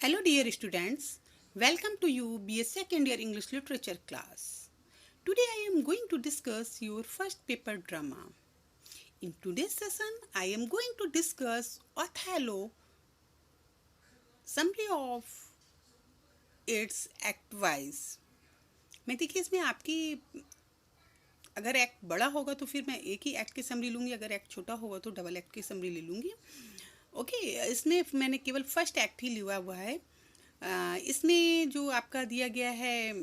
Hello dear students, welcome to you BA second year English literature class. Today I am going to discuss your first paper drama. In today's session I am going to discuss Othello, summary of its act wise. मैं देखिए इसमें आपकी अगर act बड़ा होगा तो फिर मैं एक ही एक्ट की समरी लूँगी, अगर एक्ट छोटा होगा तो डबल एक्ट की समरी ले लूँगी. ओके, इसमें मैंने केवल फर्स्ट एक्ट ही लिया हुआ है. इसमें जो आपका दिया गया है,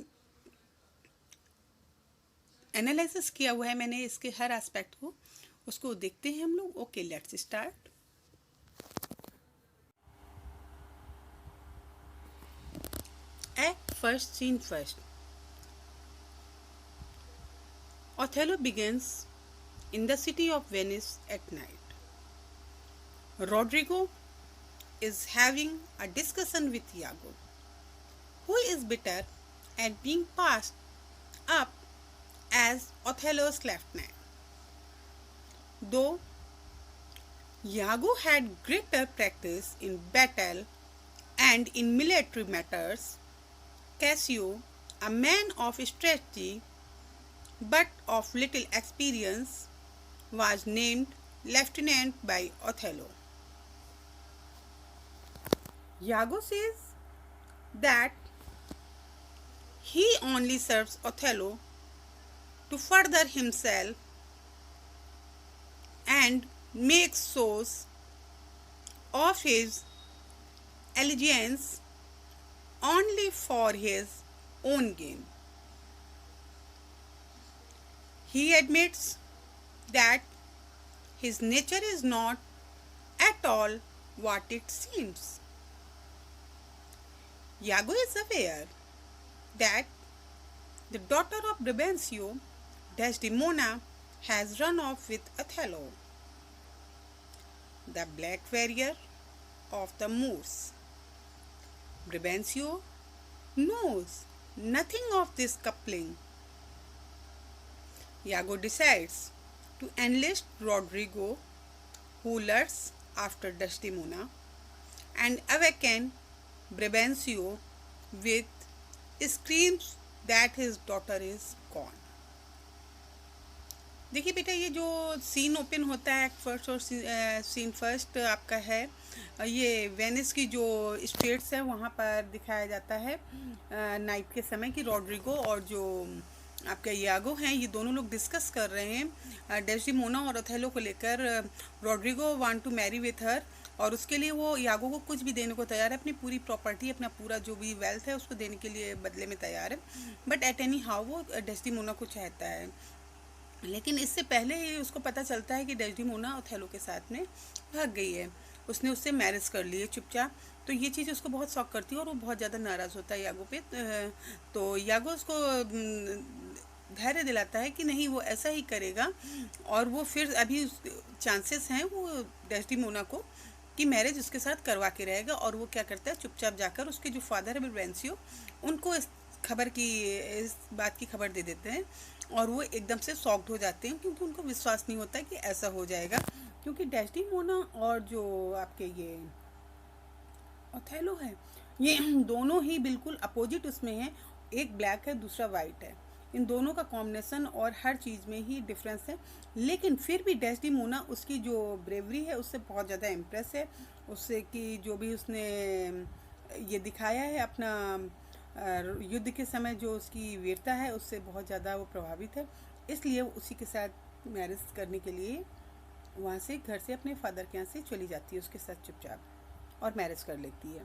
एनालिसिस किया हुआ है मैंने इसके हर एस्पेक्ट को, उसको देखते हैं हम लोग. Okay, let's start. Act first, scene first. Othello begins in the city of Venice at night. Rodrigo is having a discussion with Iago, who is bitter at being passed up as Othello's lieutenant. Though Iago had greater practice in battle and in military matters, Cassio, a man of strategy but of little experience, was named lieutenant by Othello. Iago says that he only serves Othello to further himself and make shows of his allegiance only for his own gain. He admits that his nature is not at all what it seems. Iago is aware that the daughter of Brabantio, Desdemona, has run off with Othello, the black warrior of the Moors. Brabantio knows nothing of this coupling. Iago decides to enlist Rodrigo, who lusts after Desdemona, and awaken Brabantio with screams that his daughter is gone. देखिए बेटा, ये जो scene open होता है act first और scene first आपका है, ये वेनिस की जो स्ट्रीट्स है वहाँ पर दिखाया जाता है नाइट के समय कि रॉड्रिगो और जो आपका यागो हैं, ये दोनों लोग डिस्कस कर रहे हैं डेस्डिमोना और ओथेलो को लेकर. Roderigo want to marry with her, और उसके लिए वो यागो को कुछ भी देने को तैयार है, अपनी पूरी प्रॉपर्टी, अपना पूरा जो भी वेल्थ है उसको देने के लिए बदले में तैयार है. बट एट एनी हाउ वो डेस्डिमोना को चाहता है. लेकिन इससे पहले ही उसको पता चलता है कि डेस्डिमोना ओथेलो के साथ में भाग गई है, उसने उससे मैरिज कर ली है चुपचाप. तो ये चीज़ उसको बहुत शॉक करती है और वो बहुत ज़्यादा नाराज़ होता है यागो पे. तो यागो उसको धैर्य दिलाता है कि नहीं, वो ऐसा ही करेगा, और वो फिर अभी चांसेस हैं वो डेस्डिमोना को कि मैरिज उसके साथ करवा के रहेगा. और वो क्या करता है, चुपचाप जाकर उसके जो फादर है ब्राबेंसियो, उनको इस बात की खबर दे देते हैं, और वो एकदम से शॉक्ड हो जाते हैं क्योंकि उनको विश्वास नहीं होता कि ऐसा हो जाएगा. क्योंकि डेस्डिमोना और जो आपके ये ओथेलो है, ये दोनों ही बिल्कुल अपोजिट उसमें हैं. एक ब्लैक है, दूसरा वाइट है. इन दोनों का कॉम्बिनेशन और हर चीज़ में ही डिफरेंस है. लेकिन फिर भी डेस्डिमोना उसकी जो ब्रेवरी है उससे बहुत ज़्यादा इम्प्रेस है, उससे कि जो भी उसने ये दिखाया है अपना युद्ध के समय, जो उसकी वीरता है, उससे बहुत ज़्यादा वो प्रभावित है. इसलिए उसी के साथ मैरिज करने के लिए वहाँ से घर से अपने फादर के यहाँ से चली जाती है उसके साथ चुपचाप, और मैरिज कर लेती है.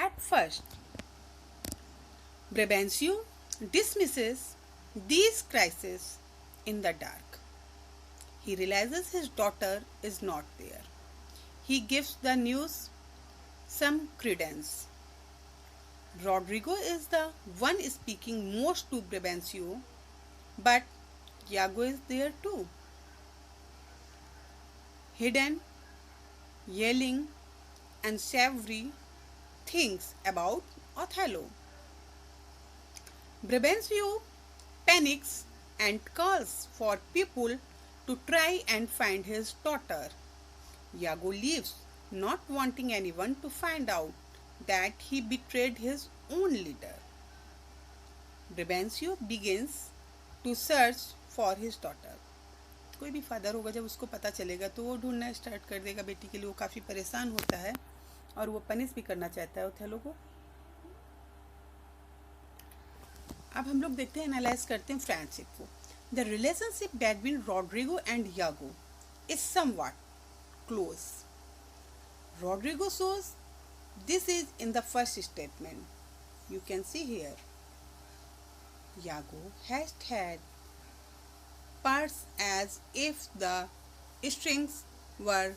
At first Brabantio dismisses these crises in the dark. He realizes his daughter is not there. He gives the news some credence. Rodrigo is the one speaking most to Brabantio, but Iago is there too. Hidden, yelling, and savory things about Othello. Brabantio panics and calls for people to try and find his daughter. Iago leaves not wanting anyone to find out that he betrayed his own leader. Brabantio begins to search for his daughter. कोई भी father होगा जब उसको पता चलेगा तो वो ढूंढना स्टार्ट कर देगा बेटी के लिए. वो काफ़ी परेशान होता है और वो पनिश भी करना चाहता है ओथेलो को. अब हम लोग देखते हैं, एनालाइज करते हैं फ्रेंडशिप को. The relationship between Roderigo and Iago is somewhat close. Roderigo shows this is in the first statement. You can see here. Yago has had parts as if the strings were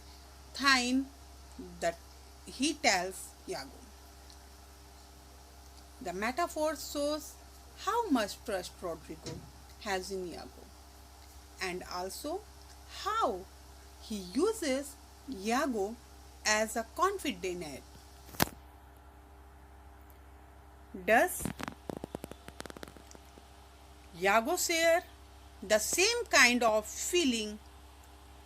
thine that he tells Yago. The metaphor shows how much trust Rodrigo has in Yago, and also how he uses Yago as a confidant. Does Yago share the same kind of feeling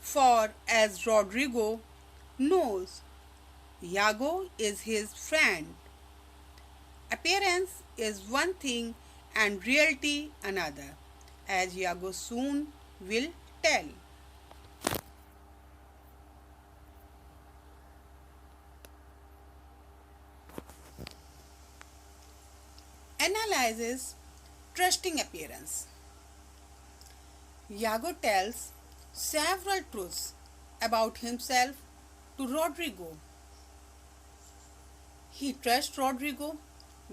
for as Rodrigo knows Yago is his friend? Appearance is one thing and reality another, as Yago soon will tell. Analyzes trusting appearance. Yago tells several truths about himself to Rodrigo. He trusts Rodrigo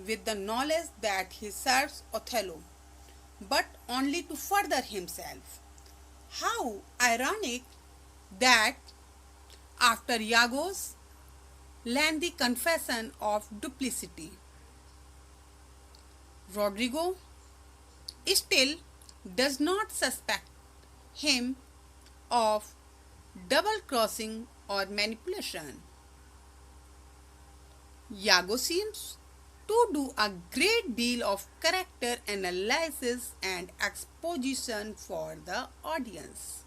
with the knowledge that he serves Othello, but only to further himself. How ironic that after Yago's lengthy confession of duplicity, Rodrigo still does not suspect him of double-crossing or manipulation. Yago seems to do a great deal of character analysis and exposition for the audience.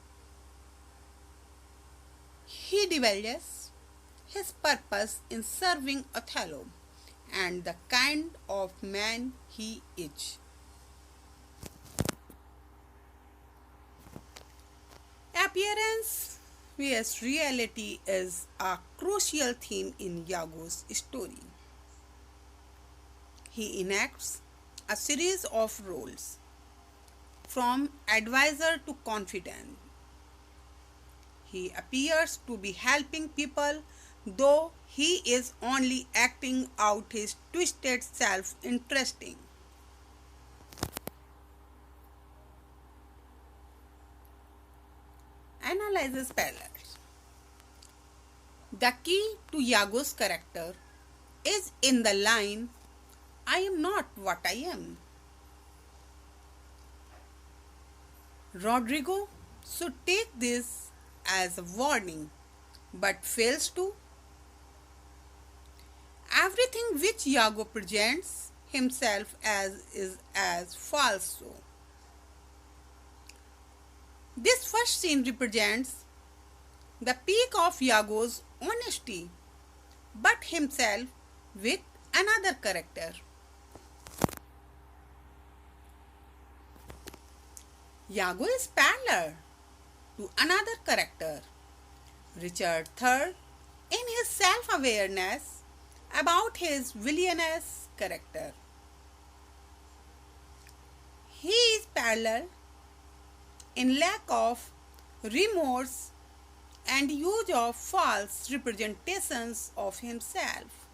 He divulges his purpose in serving Othello and the kind of man he is. Appearance vs reality is a crucial theme in Yago's story. He enacts a series of roles, from advisor to confidant. He appears to be helping people, though he is only acting out his twisted self-interesting. Analyzes parallels. The key to Yago's character is in the line, "I am not what I am." Rodrigo should take this as a warning, but fails to. Everything which Yago presents himself as is as falso. This first scene represents the peak of Yago's honesty, but himself with another character. Yago is parallel to another character, Richard III, in his self-awareness about his villainous character. He is parallel in lack of remorse and use of false representations of himself.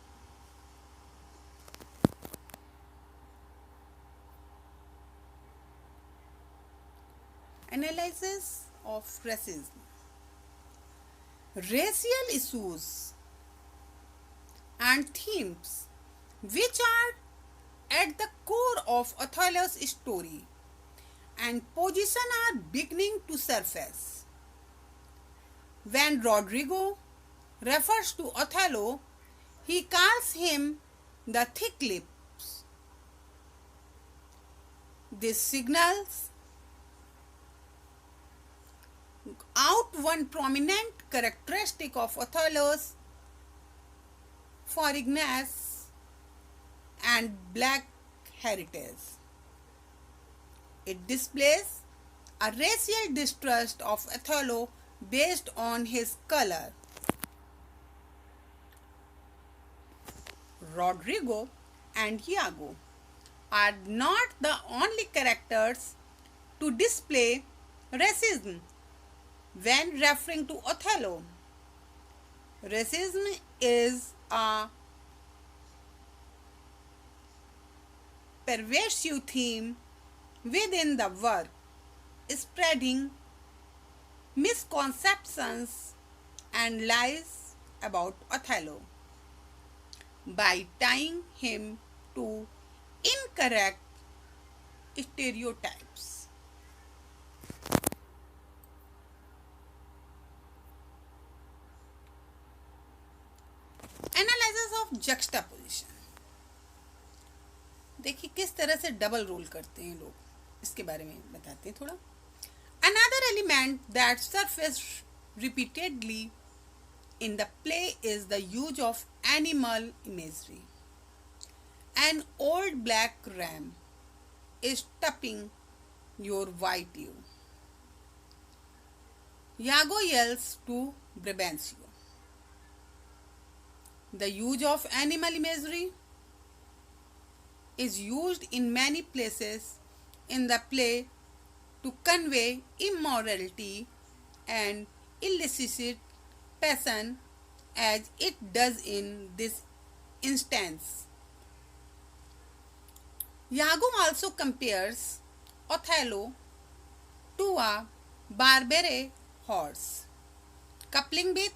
Analysis of racism. Racial issues and themes which are at the core of Othello's story and position are beginning to surface. When Rodrigo refers to Othello, he calls him the thick lips. This signals out one prominent characteristic of Othello's for Ignace and black heritage. It displays a racial distrust of Othello based on his color. Rodrigo and Iago are not the only characters to display racism when referring to Othello. Racism is a pervasive theme within the work, spreading misconceptions and lies about Othello by tying him to incorrect stereotypes. Analysis of juxtaposition. देखिए किस तरह से double role करते हैं लोग, इसके बारे में बताते हैं थोड़ा. Another element that surfaces repeatedly in the play is the use of animal imagery. An old black ram is tapping your white ewe. Iago yells to Brabantio. The use of animal imagery is used in many places in the play to convey immorality and illicit passion as it does in this instance. Iago also compares Othello to a Barbary horse, coupling with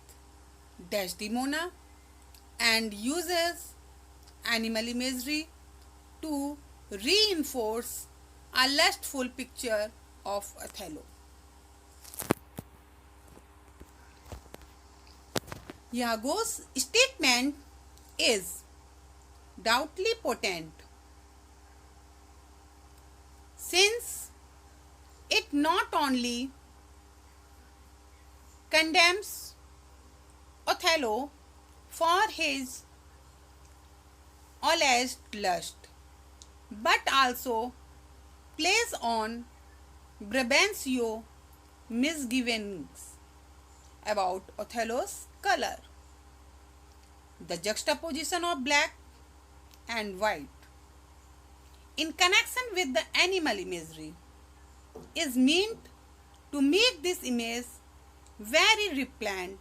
Desdemona, and uses animal imagery to reinforce a lustful picture of Othello. Iago's statement is doubly potent, since it not only condemns Othello for his alleged lust, but also plays on Brabantio's misgivings about Othello's color. The juxtaposition of black and white in connection with the animal imagery is meant to make this image very repellent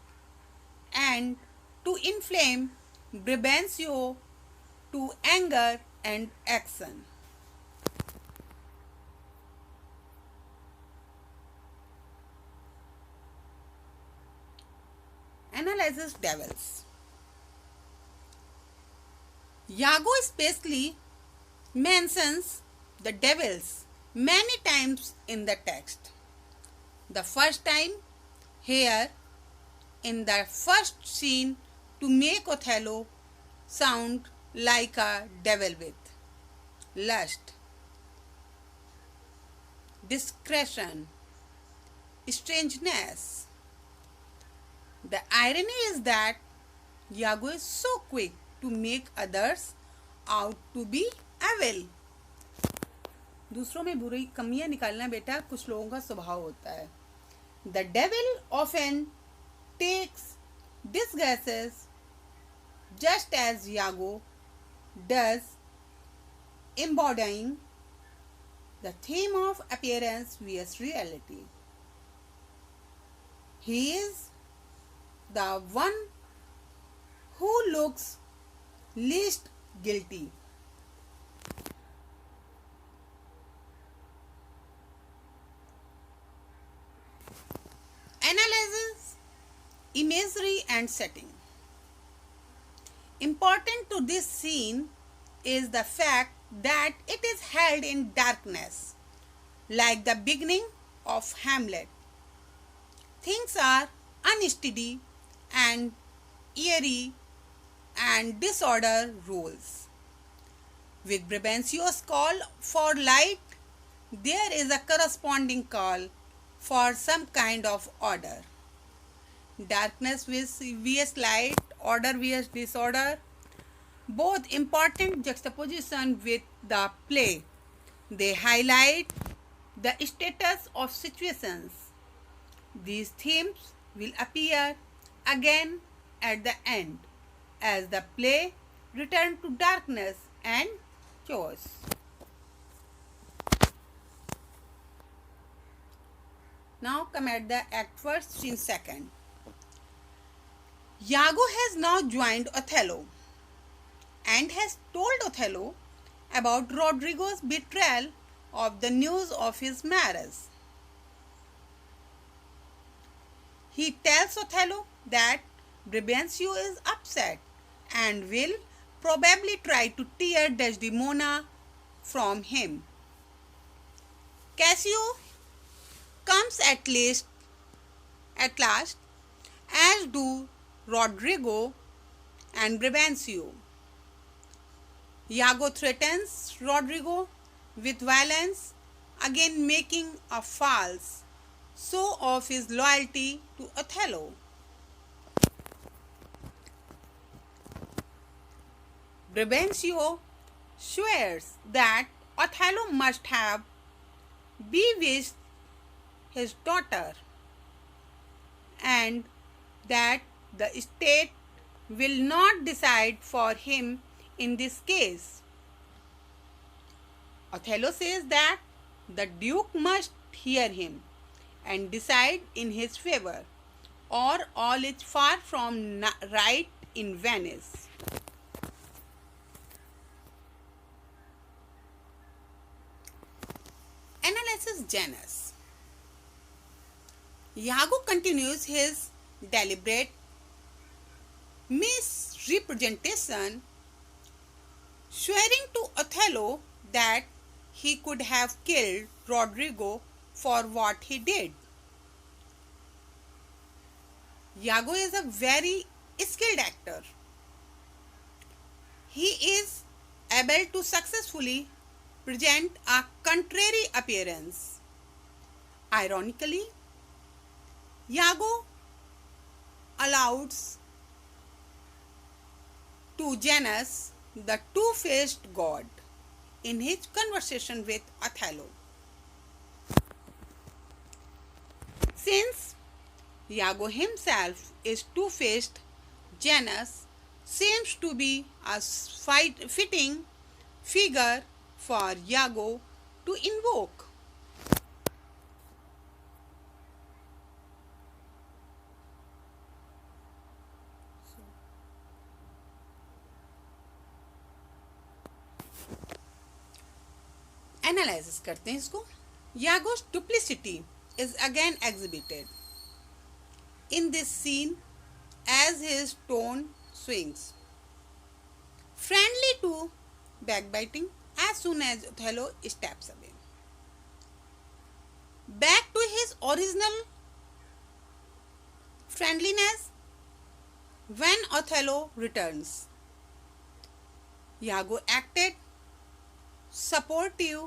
and to inflame Brabantio to anger and action. Analyzes devils. Iago especially mentions the devils many times in the text. The first time here in the first scene to make Othello sound like a devil with lust, discretion, strangeness. The irony is that Iago is so quick to make others out to be evil. दूसरों में बुरी कमियां निकालना बेटा कुछ लोगों का स्वभाव होता है. The devil often takes disguises just as Iago does, embodying the theme of appearance vs reality. He is the one who looks least guilty. Analyzes imagery and setting. Important to this scene is the fact that it is held in darkness, like the beginning of Hamlet. Things are unsteady and eerie, and disorder rules. With Brabantio's call for light, there is a corresponding call for some kind of order. Darkness vs light, order vs disorder, both important juxtaposition with the play. They highlight the status of situations. These themes will appear again at the end as the play returns to darkness and chaos. Now come at the act first, scene second. Iago has now joined Othello and has told Othello about Rodrigo's betrayal of the news of his marriage. He tells Othello that Brabantio is upset and will probably try to tear Desdemona from him. Cassio comes at last, as do Rodrigo and Brabantio. Iago threatens Rodrigo with violence, again making a false show of his loyalty to Othello. Brabantio swears that Othello must have bewitched his daughter and that the state will not decide for him in this case. Othello says that the Duke must hear him and decide in his favor, or all is far from right in Venice. Analysis Janus. Iago continues his deliberate misrepresentation, swearing to Othello that he could have killed Rodrigo for what he did. Iago is a very skilled actor. He is able to successfully present a contrary appearance. Ironically, Iago alludes to Janus, the two-faced god, in his conversation with Othello. Since Iago himself is two-faced, Janus seems to be a fitting figure for Iago to invoke. Analysis करते हैं इसको. Iago's duplicity is again exhibited in this scene as his tone swings. Friendly to backbiting as soon as Othello steps away. Back to his original friendliness when Othello returns. Iago acted supportive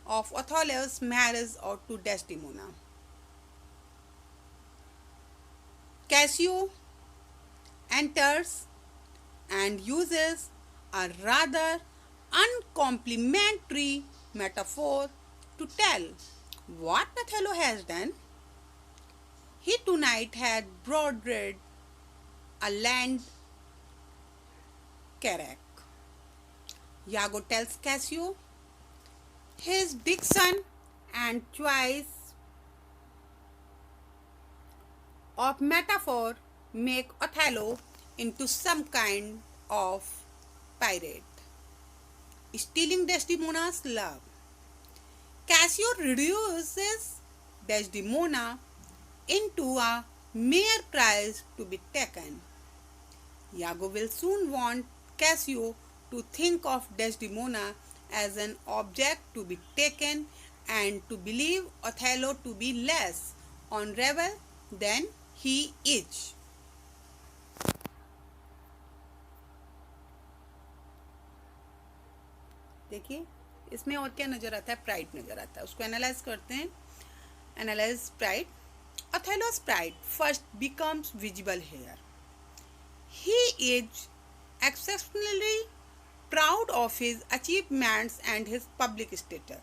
of Othello's marriage to Desdemona. Cassio enters and uses a rather uncomplimentary metaphor to tell what Othello has done. He tonight had broidered a land carrack. Iago tells Cassio his diction and choice of metaphor make Othello into some kind of pirate, stealing Desdemona's love. Cassio reduces Desdemona into a mere prize to be taken. Iago will soon want Cassio to think of Desdemona as an object to be taken and to believe Othello to be less honorable than he is. देखिए इसमें और क्या नजर आता है, pride नजर आता है. उसको एनालाइज करते हैं. Analyse pride. Othello's pride first becomes visible here. He is exceptionally proud of his achievements and his public status.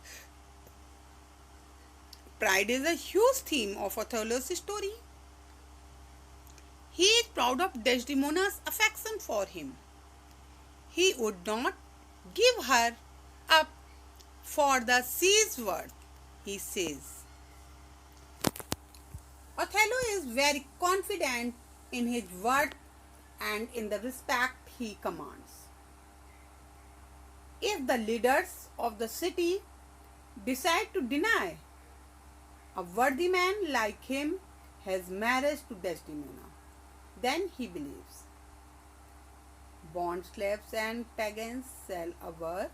Pride is a huge theme of Othello's story. He is proud of Desdemona's affection for him. He would not give her up for the sea's worth, he says. Othello is very confident in his worth and in the respect he commands. If the leaders of the city decide to deny a worthy man like him his marriage to Desdemona, then he believes. Bond slaves and pagans shall our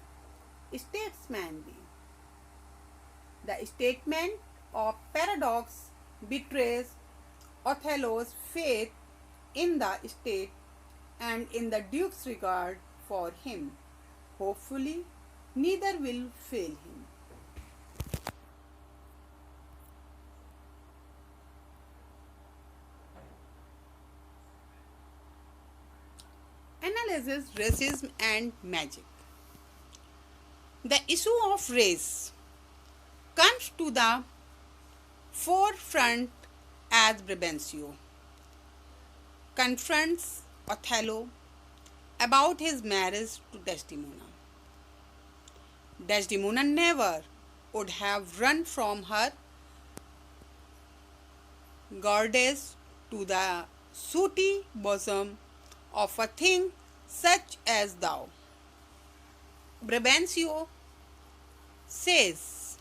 statesman be. The statement of Paradox betrays Othello's faith in the state and in the Duke's regard for him. Hopefully, neither will fail him. Analyzes racism and magic. The issue of race comes to the forefront as Brabantio confronts Othello about his marriage to Desdemona. Desdemona never would have run from her goddess to the sooty bosom of a thing such as thou. Brabantio says,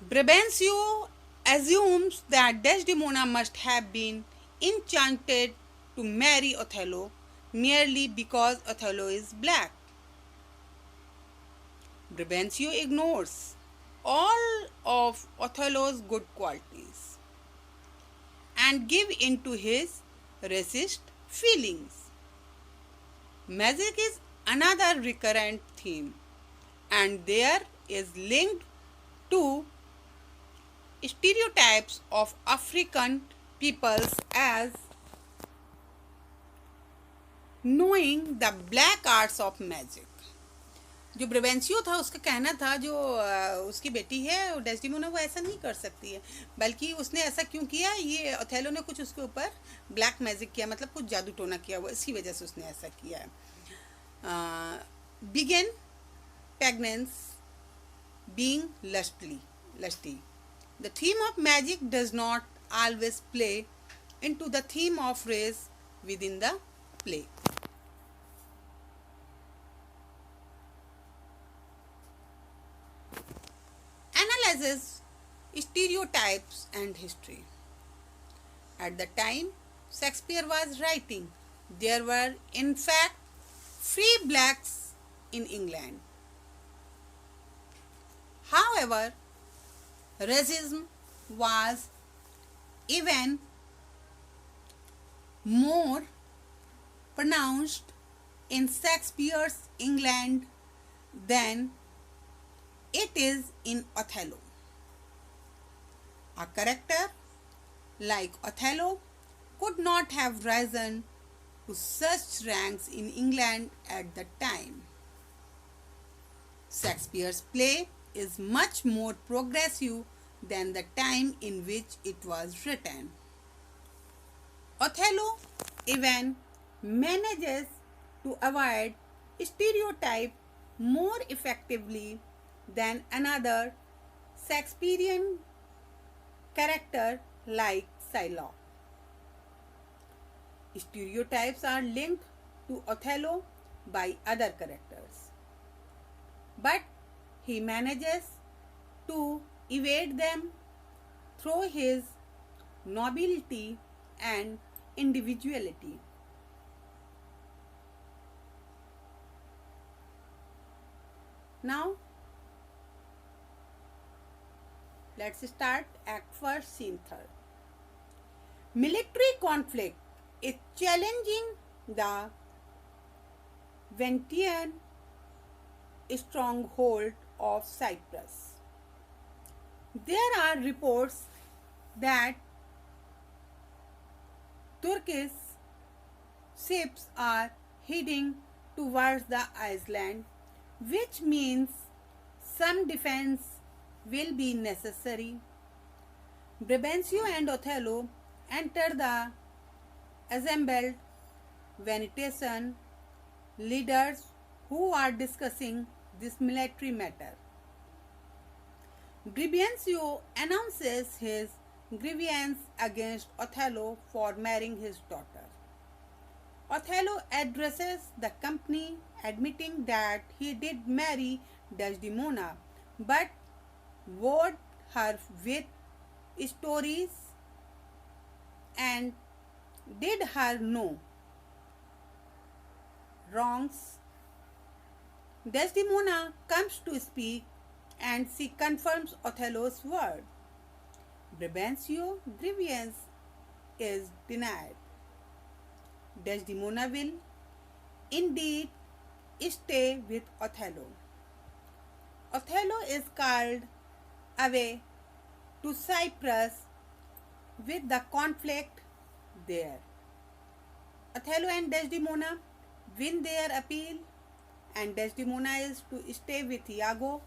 Brabantio assumes that Desdemona must have been enchanted to marry Othello merely because Othello is black. Brabantio ignores all of Othello's good qualities and gives in to his racist feelings. Magic is another recurrent theme, and there is linked to stereotypes of African peoples as knowing the black arts of magic. जो ब्रेवेंसियो था उसका कहना था जो उसकी बेटी है Desdemona वो ऐसा नहीं कर सकती है, बल्कि उसने ऐसा क्यों किया, ये ओथेलो ने कुछ उसके ऊपर ब्लैक मैजिक किया, मतलब कुछ जादू टोना किया, वो इसी वजह से उसने ऐसा किया है. Begin pregnancy being lusty. The theme of magic does not always play into the theme of race within the play. Analyzes stereotypes and history. At the time Shakespeare was writing, there were in fact free blacks in England. However, racism was even more pronounced in Shakespeare's England than it is in Othello. A character like Othello could not have risen to such ranks in England at the time. Shakespeare's play is much more progressive than the time in which it was written. Othello even manages to avoid stereotype more effectively than another Shakespearean character like Shylock. Stereotypes are linked to Othello by other characters, but he manages to evade them through his nobility and individuality. Now, let's start Act 1, Scene 3. Military conflict is challenging the Venetian stronghold of Cyprus. There are reports that Turkish ships are heading towards the island, which means some defense will be necessary. Brabantio and Othello enter the assembled Venetian leaders who are discussing this military matter. Brabantio announces his grievance against Othello for marrying his daughter. Othello addresses the company admitting that he did marry Desdemona but wooed her with stories and did her no wrongs. Desdemona comes to speak and she confirms Othello's word. Brabantio's grievance is denied. Desdemona will indeed stay with Othello. Othello is called away to Cyprus with the conflict there. Othello and Desdemona win their appeal and Desdemona is to stay with Iago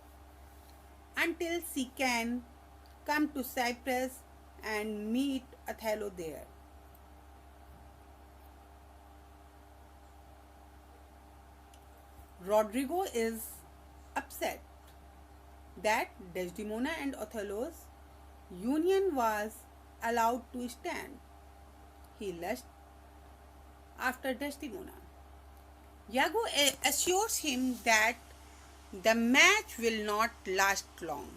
until she can come to Cyprus and meet Othello there. Rodrigo is upset that Desdemona and Othello's union was allowed to stand. He lusts after Desdemona. Iago assures him that the match will not last long,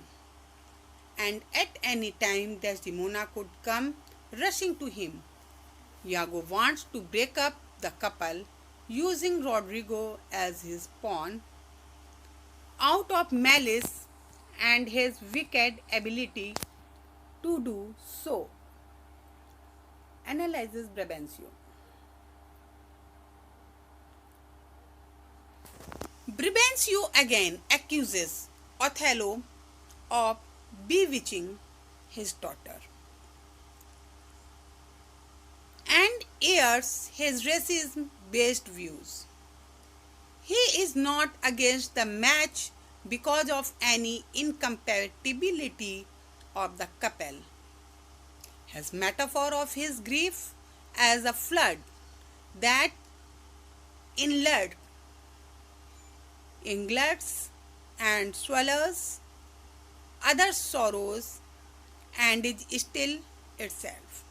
and at any time Desdemona could come rushing to him. Iago wants to break up the couple using Rodrigo as his pawn out of malice and his wicked ability to do so. Analyzes Brabantio. Brabantio again accuses Othello of bewitching his daughter and airs his racism-based views. He is not against the match because of any incompatibility of the couple. His metaphor of his grief as a flood that ingulfs and swallows other sorrows and is still itself,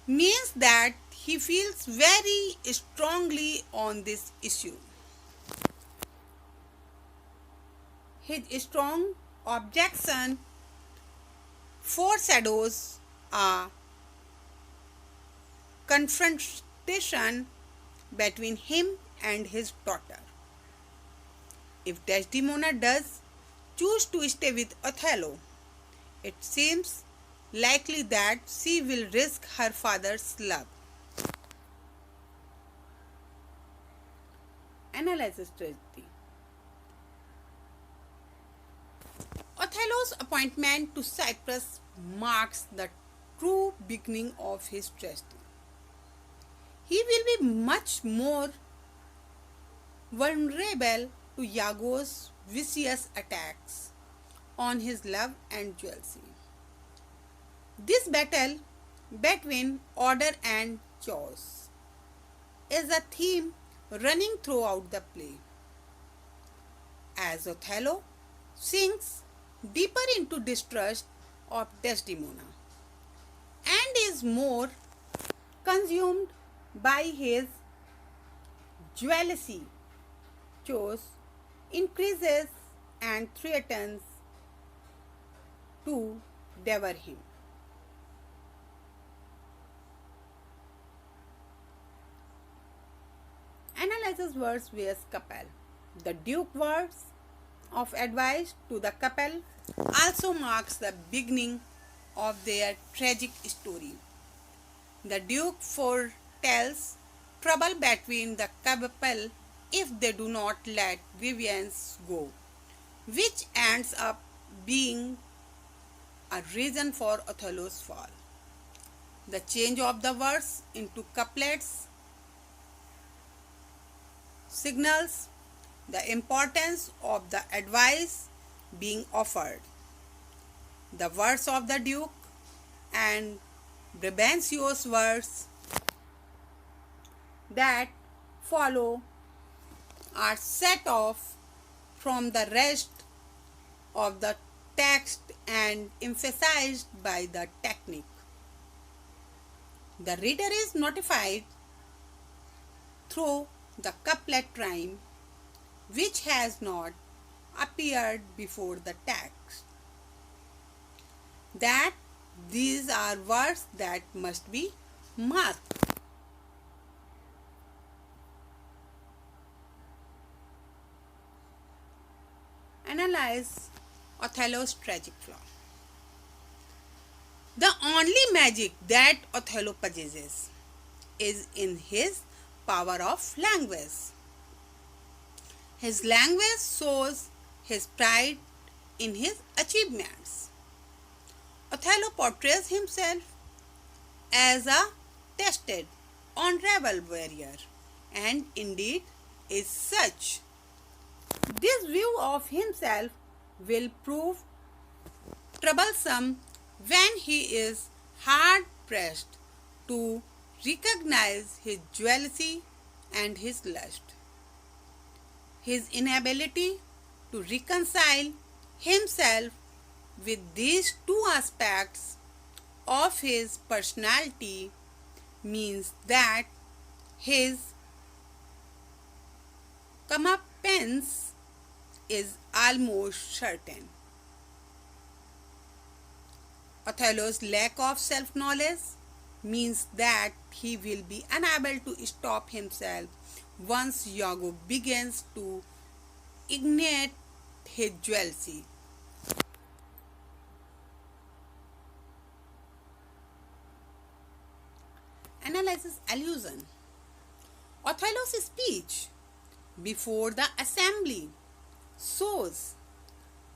means that he feels very strongly on this issue. His strong objection foreshadows a confrontation between him and his daughter. If Desdemona does choose to stay with Othello, it seems likely that she will risk her father's love. Analyzes tragedy. Othello's appointment to Cyprus marks the true beginning of his tragedy. He will be much more vulnerable to Iago's vicious attacks on his love and jealousy. This battle between order and chaos is a theme running throughout the play. As Othello sinks deeper into distrust of Desdemona and is more consumed by his jealousy, chose increases and threatens to devour him. Analyzes words vs couple. The Duke words of advice to the couple also marks the beginning of their tragic story. The Duke foretells trouble between the couple if they do not let grievance go, which ends up being a reason for Othello's fall. The change of the verse into couplets signals the importance of the advice being offered. The words of the Duke and Brabantio's words that follow are set off from the rest of the text and emphasized by the technique. The reader is notified through the couplet rhyme which has not appeared before the text that these are words that must be marked. Analyze Othello's tragic flaw. The only magic that Othello possesses is in his power of language. His language shows his pride in his achievements. Othello portrays himself as a tested, honorable warrior, and indeed is such. This view of himself will prove troublesome when he is hard pressed to recognize his jealousy and his lust. His inability to reconcile himself with these two aspects of his personality means that his comeuppance is almost certain. Othello's lack of self-knowledge means that he will be unable to stop himself once Iago begins to ignite his jealousy. Analyzes allusion. Othello's speech before the assembly shows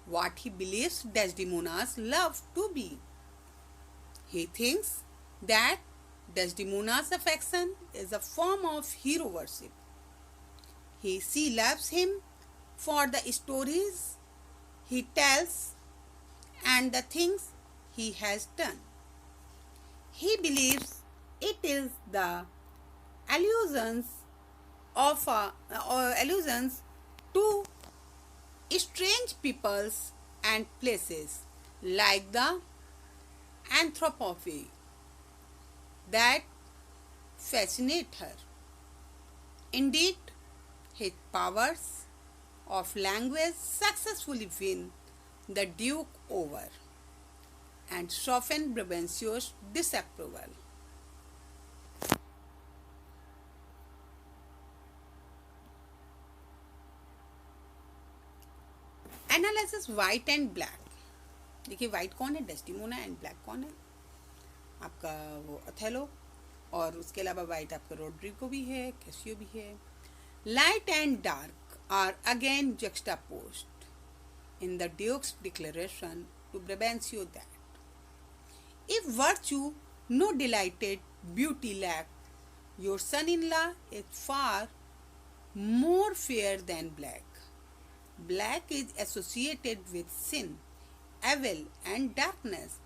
what he believes Desdemona's love to be. He thinks that Desdemona's affection is a form of hero worship. She loves him for the stories he tells and the things he has done. He believes it is the allusions to strange peoples and places like the anthropophagi that fascinate her. Indeed, his powers of language successfully win the Duke over and soften Brabantio's disapproval. Analysis white and black. देखिए white कौन है, Desdemona, and black कौन है, आपका वो Othello, और उसके अलावा white आपका रोड्रिगो भी है, कैसियो भी है. Light and dark are again juxtaposed in the Duke's declaration to Brabantio that if virtue no delighted beauty lacked, your son-in-law is far more fair than black. Black is associated with sin, evil, and darkness.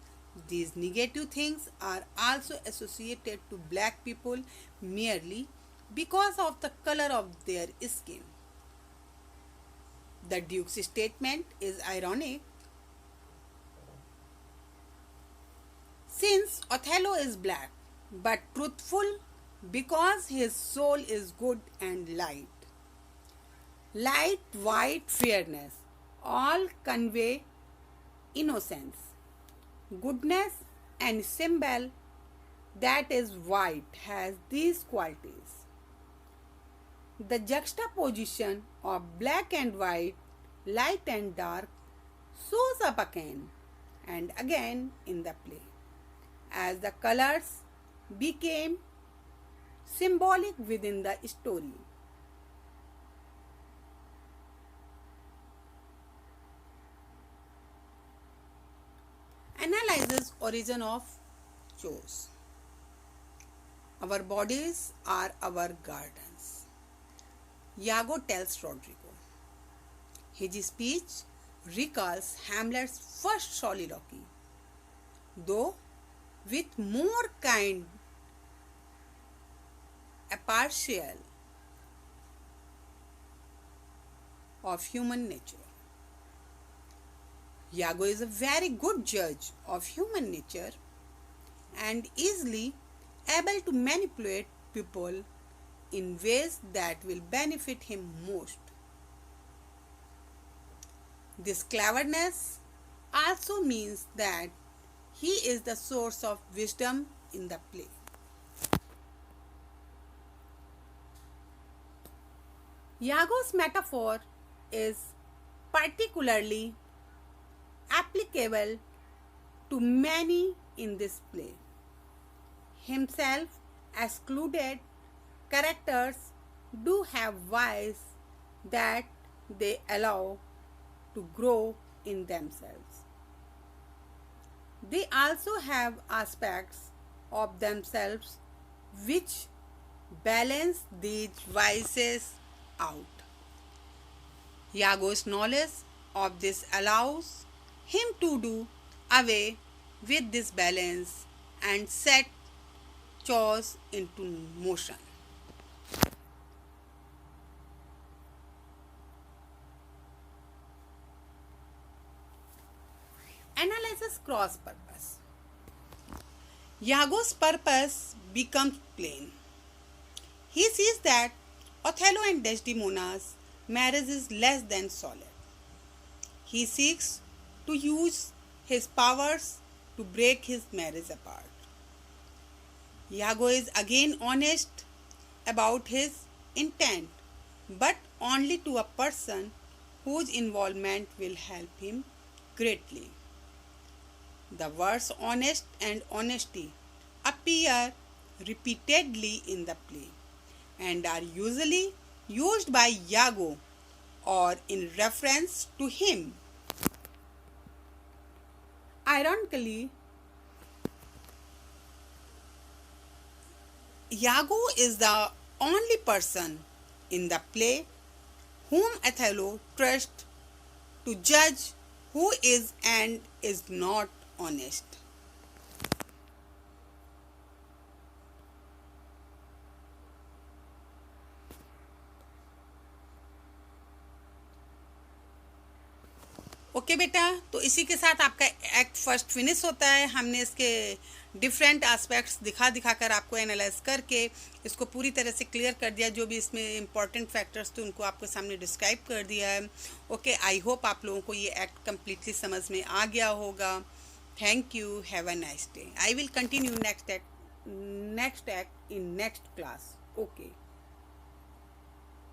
These negative things are also associated to black people merely because of the color of their skin. The Duke's statement is ironic since Othello is black, but truthful because his soul is good and light. Light, white, fairness all convey innocence, goodness, and symbol that is white has these qualities. The juxtaposition of black and white, light and dark shows up again and again in the play as the colors became symbolic within the story. Analyzes origin of chores. Our bodies are our gardens. Iago tells Rodrigo. His speech recalls Hamlet's first soliloquy, though with more kind, impartial of human nature. Iago is a very good judge of human nature and easily able to manipulate people in ways that will benefit him most. This cleverness also means that he is the source of wisdom in the play. Iago's metaphor is particularly applicable to many in this play. Himself excluded, characters do have voice that they allow to grow in themselves. They also have aspects of themselves which balance these vices out. Iago's knowledge of this allows him to do away with this balance and set chores into motion. Analyzes cross purpose. Iago's purpose becomes plain. He sees that Othello and Desdemona's marriage is less than solid. He seeks to use his powers to break his marriage apart. Iago is again honest about his intent, but only to a person whose involvement will help him greatly. The words honest and honesty appear repeatedly in the play and are usually used by Iago or in reference to him. Ironically, Iago is the only person in the play whom Othello trusts to judge who is and is not honest. Okay बेटा, तो इसी के साथ आपका act first finish होता है। हमने इसके डिफरेंट एस्पेक्ट्स दिखा कर आपको एनालाइज करके इसको पूरी तरह से क्लियर कर दिया। जो भी इसमें इम्पॉर्टेंट फैक्टर्स थे उनको आपको सामने डिस्क्राइब कर दिया है। ओके, आई होप आप लोगों को ये एक्ट कम्प्लीटली समझ में आ गया होगा। Thank you, have a nice day. I will continue next act in next class. Okay.